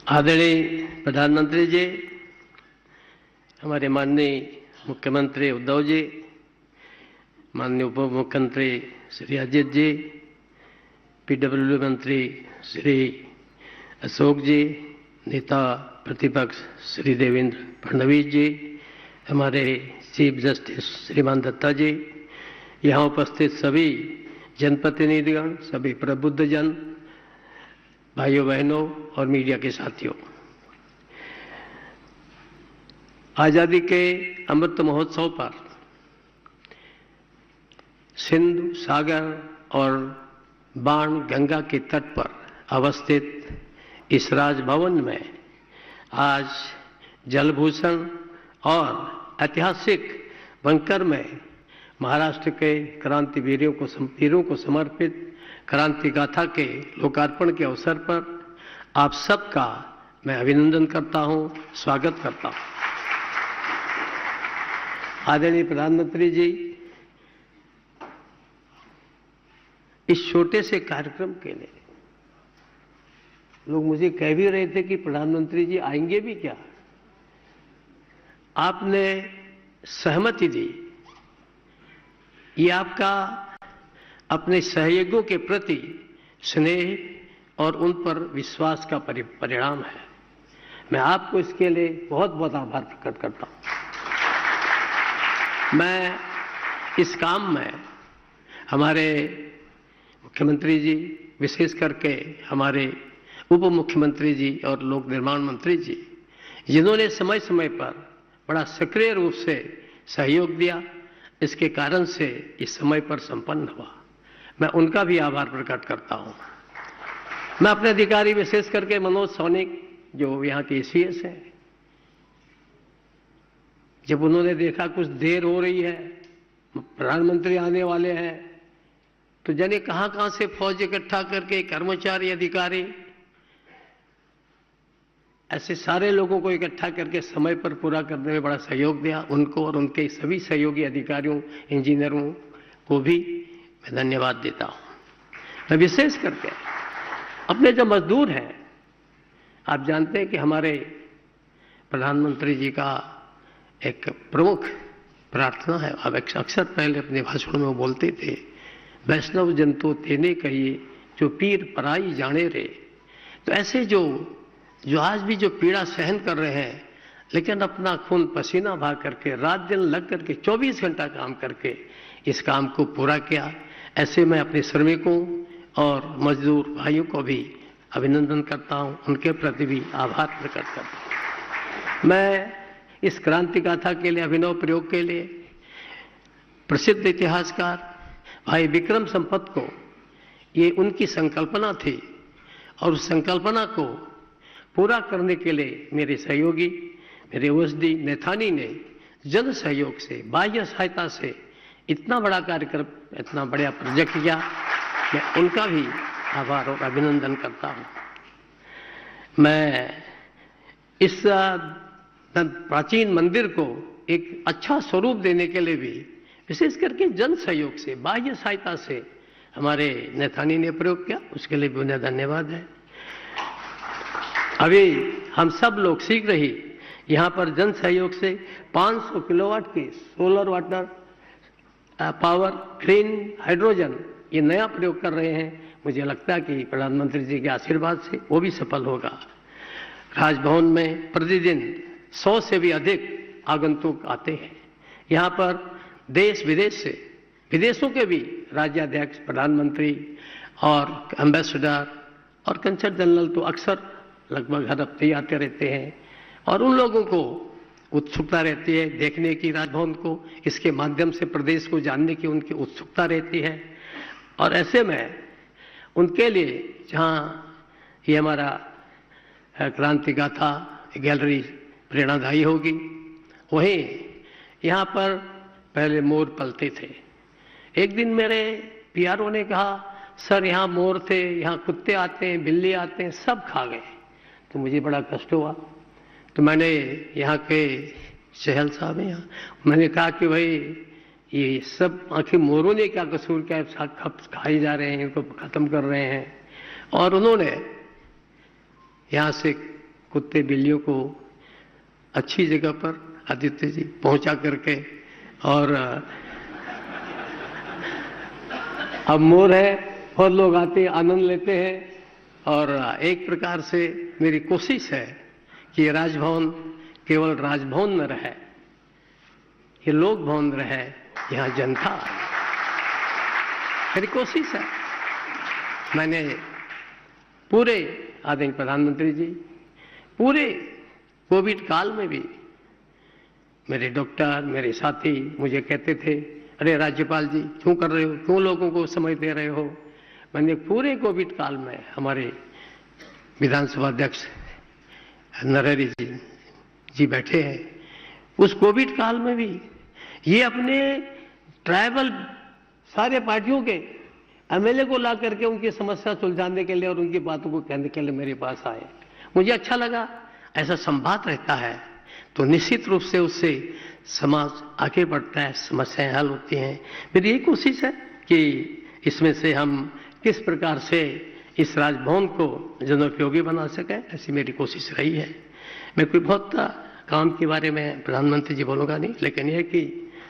आदरणीय प्रधानमंत्री जी, हमारे माननीय मुख्यमंत्री उद्धव जी, माननीय उप मुख्यमंत्री श्री अजित जी, पीडब्ल्यू मंत्री श्री अशोक जी, नेता प्रतिपक्ष श्री देवेंद्र फडणवीस जी, हमारे चीफ जस्टिस श्रीमान दत्ता जी, यहाँ उपस्थित सभी जनप्रतिनिधिगण, सभी प्रबुद्धजन, भाइयों बहनों और मीडिया के साथियों, आजादी के अमृत महोत्सव पर सिंधु सागर और बाण गंगा के तट पर अवस्थित इस राजभवन में आज जलभूषण और ऐतिहासिक बंकर में महाराष्ट्र के क्रांतिवीरों को समर्पित क्रांति गाथा के लोकार्पण के अवसर पर आप सबका मैं अभिनंदन करता हूं, स्वागत करता हूं। आदरणीय प्रधानमंत्री जी, इस छोटे से कार्यक्रम के लिए लोग मुझे कह भी रहे थे कि प्रधानमंत्री जी आएंगे भी क्या। आपने सहमति दी, ये आपका अपने सहयोगियों के प्रति स्नेह और उन पर विश्वास का परिणाम है। मैं आपको इसके लिए बहुत बहुत आभार प्रकट करता हूं। मैं इस काम में हमारे मुख्यमंत्री जी, विशेष करके हमारे उप मुख्यमंत्री जी और लोक निर्माण मंत्री जी, जिन्होंने समय समय पर बड़ा सक्रिय रूप से सहयोग दिया, इसके कारण से इस समय पर संपन्न हुआ, मैं उनका भी आभार प्रकट करता हूं। मैं अपने अधिकारी विशेष करके मनोज सोनिक, जो यहाँ के एसीएस हैं, जब उन्होंने देखा कुछ देर हो रही है, प्रधानमंत्री आने वाले हैं, तो जाने कहां से फौज इकट्ठा करके कर्मचारी, अधिकारी, ऐसे सारे लोगों को इकट्ठा करके समय पर पूरा करने में बड़ा सहयोग दिया। उनको और उनके सभी सहयोगी अधिकारियों, इंजीनियरों को भी मैं धन्यवाद देता हूं। मैं विशेष करके अपने जो मजदूर हैं, आप जानते हैं कि हमारे प्रधानमंत्री जी का एक प्रमुख प्रार्थना है, अब अक्सर पहले अपने भाषण में वो बोलते थे, वैष्णव जन तो तेने कहिए जो पीर पराई जाने रे। तो ऐसे जो आज भी जो पीड़ा सहन कर रहे हैं, लेकिन अपना खून पसीना बहा करके, रात दिन लग करके, 24 घंटा काम करके इस काम को पूरा किया, ऐसे मैं अपने श्रमिकों और मजदूर भाइयों को भी अभिनंदन करता हूं, उनके प्रति भी आभार प्रकट करता हूं। मैं इस क्रांति गाथा के लिए, अभिनव प्रयोग के लिए प्रसिद्ध इतिहासकार भाई विक्रम संपत को, ये उनकी संकल्पना थी और उस संकल्पना को पूरा करने के लिए मेरे सहयोगी, मेरे ओएसडी नेथानी ने जन सहयोग से, बाह्य सहायता से इतना बड़ा कार्यक्रम, इतना बड़ा प्रोजेक्ट किया, मैं उनका भी आभार और अभिनंदन करता हूं। मैं इस प्राचीन मंदिर को एक अच्छा स्वरूप देने के लिए भी विशेष करके जन सहयोग से, बाह्य सहायता से हमारे नेथानी ने प्रयोग किया, उसके लिए भी उन्हें धन्यवाद है। अभी हम सब लोग शीघ्र ही यहाँ पर जन सहयोग से 500 किलोवाट की solar water power, green hydrogen, ये नया प्रयोग कर रहे हैं। मुझे लगता है कि प्रधानमंत्री जी के आशीर्वाद से वो भी सफल होगा। राजभवन में प्रतिदिन 100 से भी अधिक आगंतुक आते हैं। यहाँ पर देश विदेश से, विदेशों के भी राज्याध्यक्ष, प्रधानमंत्री और एम्बेसडर और कंसल जनरल तो अक्सर लगभग हर हफ्ते आते रहते हैं, और उन लोगों को उत्सुकता रहती है देखने की राजभवन को, इसके माध्यम से प्रदेश को जानने की उनकी उत्सुकता रहती है। और ऐसे में उनके लिए जहाँ ये हमारा क्रांति गाथा गैलरी प्रेरणादायी होगी, वहीं यहाँ पर पहले मोर पलते थे। एक दिन मेरे पीआरओ ने कहा, सर यहाँ मोर थे, यहाँ कुत्ते आते हैं, बिल्ली आते हैं, सब खा गए। तो मुझे बड़ा कष्ट हुआ। तो मैंने यहाँ के चहल साहब हैं, यहाँ मैंने कहा कि भाई ये सब आखिर मोरों ने क्या कसूर क्या खाई जा रहे हैं, इनको खत्म कर रहे हैं। और उन्होंने यहाँ से कुत्ते बिल्लियों को अच्छी जगह पर आदित्य जी पहुंचा करके, और अब मोर है, बहुत लोग आते हैं, आनंद लेते हैं। और एक प्रकार से मेरी कोशिश है कि ये राजभवन केवल राजभवन न रहे, ये लोक भवन रहे, यहाँ जनता। मेरी कोशिश है। मैंने पूरे आदरणीय प्रधानमंत्री जी, पूरे कोविड काल में भी मेरे डॉक्टर, मेरे साथी मुझे कहते थे, अरे राज्यपाल जी क्यों कर रहे हो, क्यों लोगों को समय दे रहे हो। मैंने पूरे कोविड काल में, हमारे विधानसभा अध्यक्ष नरहरि जी बैठे हैं, उस कोविड काल में भी ये अपने ट्राइबल सारे पार्टियों के एमएलए को ला करके उनकी समस्या सुलझाने के लिए और उनकी बातों को कहने के लिए मेरे पास आए। मुझे अच्छा लगा। ऐसा संवाद रहता है तो निश्चित रूप से उससे समाज आगे बढ़ता है, समस्याएं हल होती हैं। मेरी यही कोशिश है कि इसमें से हम किस प्रकार से इस राजभवन को जनोपयोगी बना सकें, ऐसी मेरी कोशिश रही है। मैं कोई बहुत काम के बारे में प्रधानमंत्री जी बोलूँगा नहीं, लेकिन यह कि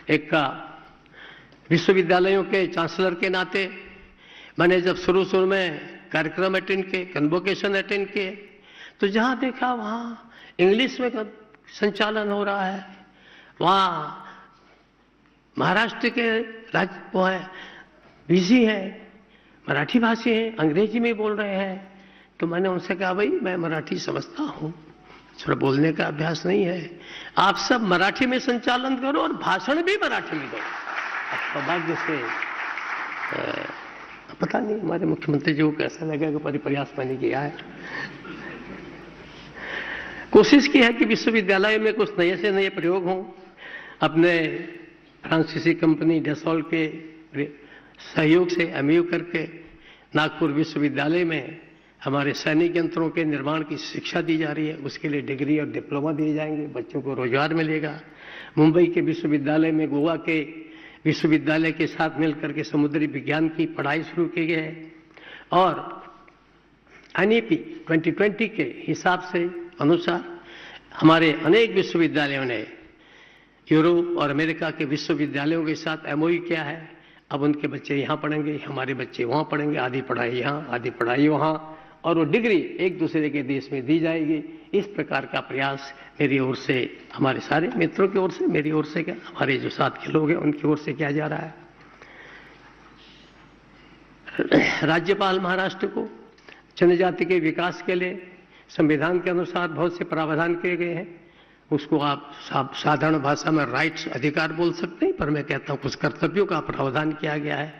एक विश्वविद्यालयों के चांसलर के नाते मैंने जब शुरू में कार्यक्रम अटेंड किए, कन्वोकेशन अटेंड किए, तो जहाँ देखा वहाँ इंग्लिश में संचालन हो रहा है। वहाँ महाराष्ट्र के राज्य वो है बिजी है, मराठी भाषी हैं, अंग्रेजी में बोल रहे हैं। तो मैंने उनसे कहा, भाई मैं मराठी समझता हूँ, थोड़ा बोलने का अभ्यास नहीं है, आप सब मराठी में संचालन करो और भाषण भी मराठी में दो। सौभाग्य से पता नहीं हमारे मुख्यमंत्री जी को कैसा लगा कि प्रयास मैंने किया है। कोशिश की है कि विश्वविद्यालय में कुछ नए से नए प्रयोग हों। अपने फ्रांसीसी कंपनी डेसॉल्ट के सहयोग से एमयू करके नागपुर विश्वविद्यालय में हमारे सैनिक यंत्रों के निर्माण की शिक्षा दी जा रही है। उसके लिए डिग्री और डिप्लोमा दिए जाएंगे, बच्चों को रोजगार मिलेगा। मुंबई के विश्वविद्यालय में गोवा के विश्वविद्यालय के साथ मिलकर के समुद्री विज्ञान की पढ़ाई शुरू की गई है। और एनईपी 2020 के हिसाब से अनुसार हमारे अनेक विश्वविद्यालयों ने यूरोप और अमेरिका के विश्वविद्यालयों के साथ एमओयू किया है। अब उनके बच्चे यहाँ पढ़ेंगे, हमारे बच्चे वहाँ पढ़ेंगे, आधी पढ़ाई यहाँ, आधी पढ़ाई वहाँ, और वो डिग्री एक दूसरे के देश में दी जाएगी। इस प्रकार का प्रयास मेरी ओर से, हमारे सारे मित्रों की ओर से, मेरी ओर से क्या, हमारे जो साथ के लोग हैं उनकी ओर से किया जा रहा है। राज्यपाल महाराष्ट्र को जनजाति के विकास के लिए संविधान के अनुसार बहुत से प्रावधान किए गए हैं। उसको आप साधारण भाषा में राइट्स, अधिकार बोल सकते हैं, पर मैं कहता हूँ कुछ कर्तव्यों का प्रावधान किया गया है।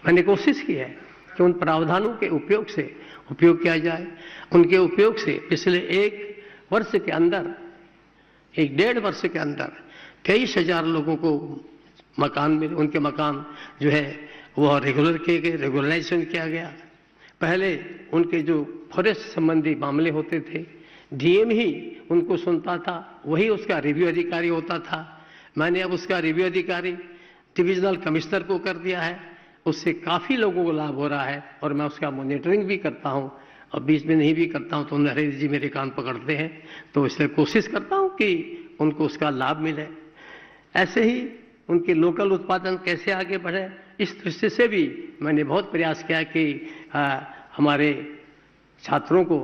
मैंने कोशिश की है कि उन प्रावधानों के उपयोग किया जाए। उनके उपयोग से पिछले 1.5 वर्ष के अंदर 23,000 लोगों को मकान मिले। उनके मकान जो है वह रेगुलर किए गए, रेगुलराइजेशन किया गया। पहले उनके जो फॉरेस्ट संबंधी मामले होते थे, डीएम ही उनको सुनता था, वही उसका रिव्यू अधिकारी होता था। मैंने अब उसका रिव्यू अधिकारी डिविजनल कमिश्नर को कर दिया है। उससे काफ़ी लोगों को लाभ हो रहा है और मैं उसका मॉनिटरिंग भी करता हूं, और बीच में नहीं भी करता हूं तो नरहरि जी मेरे कान पकड़ते हैं। तो इसलिए कोशिश करता हूं कि उनको उसका लाभ मिले। ऐसे ही उनके लोकल उत्पादन कैसे आगे बढ़े, इस दृष्टि से भी मैंने बहुत प्रयास किया कि हमारे छात्रों को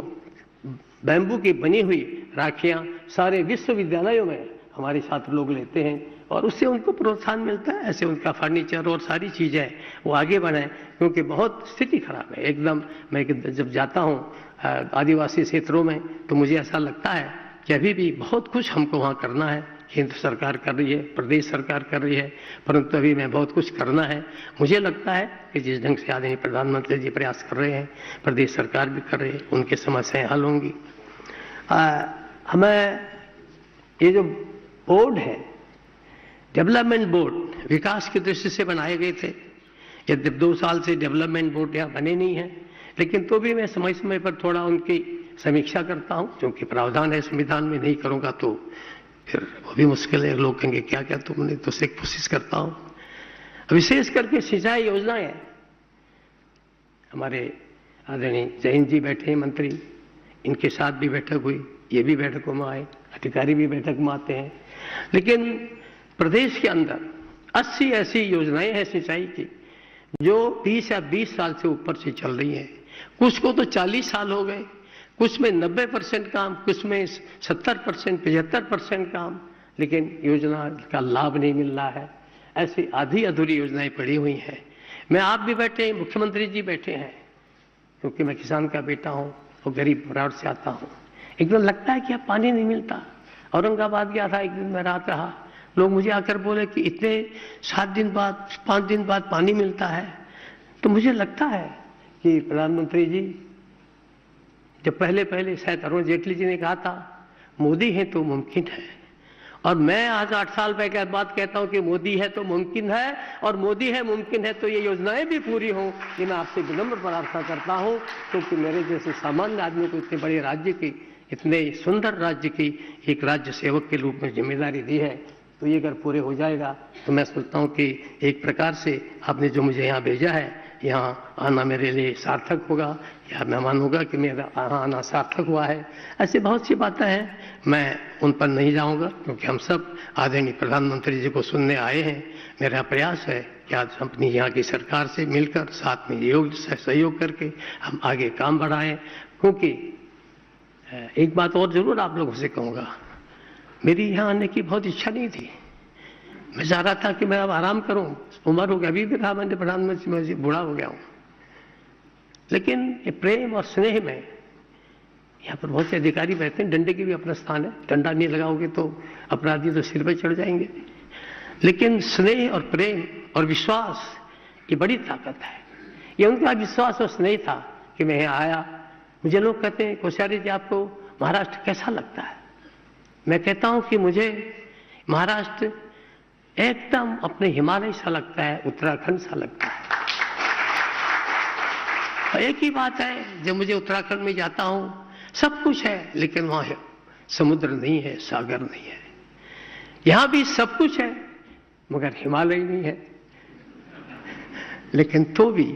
बैम्बू की बनी हुई राखियां सारे विश्वविद्यालयों में हमारे छात्र लोग लेते हैं और उससे उनको प्रोत्साहन मिलता है। ऐसे उनका फर्नीचर और सारी चीज़ें वो आगे बढ़ाएं, क्योंकि बहुत स्थिति खराब है एकदम। मैं जब जाता हूँ आदिवासी क्षेत्रों में तो मुझे ऐसा लगता है कि अभी भी बहुत कुछ हमको वहाँ करना है। केंद्र सरकार कर रही है, प्रदेश सरकार कर रही है, परंतु अभी मैं बहुत कुछ करना है। मुझे लगता है कि जिस ढंग से आदरणीय प्रधानमंत्री जी प्रयास कर रहे हैं, प्रदेश सरकार भी कर रही है, उनकी समस्याएं हल होंगी। हमें ये जो बोर्ड है, डेवलपमेंट बोर्ड, विकास की दृष्टि से बनाए गए थे। यदि 2 साल से डेवलपमेंट बोर्ड यहाँ बने नहीं है, लेकिन तो भी मैं समय समय पर थोड़ा उनकी समीक्षा करता हूँ, क्योंकि प्रावधान है संविधान में, नहीं करूँगा तो फिर वो भी मुश्किल है। लोग कहेंगे क्या क्या तुमने, तो उससे कोशिश करता हूँ। विशेष करके सिंचाई योजनाएं, हमारे आदरणीय जयंत जी बैठे हैं मंत्री, इनके साथ भी बैठक हुई, ये भी बैठकों में आए, अधिकारी भी बैठक में आते हैं। लेकिन प्रदेश के अंदर 80 ऐसी योजनाएं हैं सिंचाई की जो 20 या 20 साल से ऊपर से चल रही हैं। कुछ को तो 40 साल हो गए, कुछ में 90% काम, कुछ में 70%, 75% काम, लेकिन योजना का लाभ नहीं मिल रहा है। ऐसी आधी अधूरी योजनाएं पड़ी हुई हैं। मैं, आप भी बैठे हैं, मुख्यमंत्री जी बैठे हैं, क्योंकि मैं किसान का बेटा हूं और गरीब परिवार से आता हूं। एक दिन लगता है कि अब पानी नहीं मिलता। औरंगाबाद गया था, एक दिन मैं रात रहा, लोग मुझे आकर बोले कि इतने 7 दिन बाद, 5 दिन बाद पानी मिलता है। तो मुझे लगता है कि प्रधानमंत्री जी, जब पहले शायद अरुण जेटली जी ने कहा था, मोदी है तो मुमकिन है, और मैं आज 8 साल पहले बात कहता हूं कि मोदी है तो मुमकिन है, और मोदी है मुमकिन है तो ये योजनाएं भी पूरी हों। ये मैं आपसे विनम्र प्रार्थना करता हूं, क्योंकि मेरे जैसे सामान्य आदमी को इतने बड़े राज्य की, इतने सुंदर राज्य की एक राज्य सेवक के रूप में जिम्मेदारी दी है, तो ये अगर पूरे हो जाएगा तो मैं सोचता हूं कि एक प्रकार से आपने जो मुझे यहाँ भेजा है, यहाँ आना मेरे लिए सार्थक होगा, या मैं मानूंगा कि मेरा यहाँ आना सार्थक हुआ है। ऐसी बहुत सी बातें हैं, मैं उन पर नहीं जाऊंगा, क्योंकि हम सब आदरणीय प्रधानमंत्री जी को सुनने आए हैं। मेरा प्रयास है कि आज अपनी यहाँ की सरकार से मिलकर साथ में सहयोग करके हम आगे काम बढ़ाएं। क्योंकि एक बात और जरूर आप लोगों से कहूँगा, मेरी यहाँ आने की बहुत इच्छा नहीं थी। मैं चाह रहा था कि मैं अब आराम करूं, उम्र हो गया, अभी भी कहा मैंने प्रधानमंत्री, मैं बूढ़ा हो गया हूं। लेकिन ये प्रेम और स्नेह में, यहाँ पर बहुत से अधिकारी बैठते हैं, डंडे की भी अपना स्थान है, डंडा नहीं लगाओगे तो अपराधी तो सिर पर चढ़ जाएंगे। लेकिन स्नेह और प्रेम और विश्वास, ये बड़ी ताकत है। ये उनका विश्वास और स्नेह था कि मैं यहाँ आया। मुझे लोग कहते हैं, कोश्यारी जी आपको महाराष्ट्र कैसा लगता है? मैं कहता हूं कि मुझे महाराष्ट्र एकदम अपने हिमालय सा लगता है, उत्तराखंड सा लगता है। और एक ही बात है, जब मुझे उत्तराखंड में जाता हूं, सब कुछ है, लेकिन वहां समुद्र नहीं है, सागर नहीं है। यहां भी सब कुछ है, मगर हिमालय नहीं है। लेकिन तो भी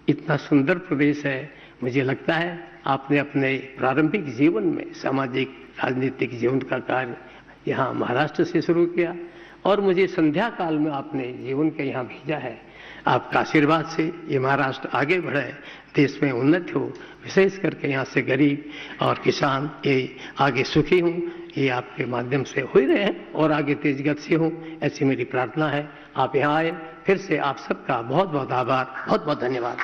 इतना सुंदर प्रदेश है। मुझे लगता है आपने अपने प्रारंभिक जीवन में सामाजिक राजनीतिक जीवन का कार्य यहाँ महाराष्ट्र से शुरू किया, और मुझे संध्या काल में आपने जीवन के यहाँ भेजा है। आपका आशीर्वाद से ये महाराष्ट्र आगे बढ़े, देश में उन्नति हो, विशेष करके यहाँ से गरीब और किसान ये आगे सुखी हों, ये आपके माध्यम से हो ही रहे हैं और आगे तेज गति से हों, ऐसी मेरी प्रार्थना है। आप यहाँ आए, फिर से आप सबका बहुत बहुत आभार, बहुत बहुत धन्यवाद।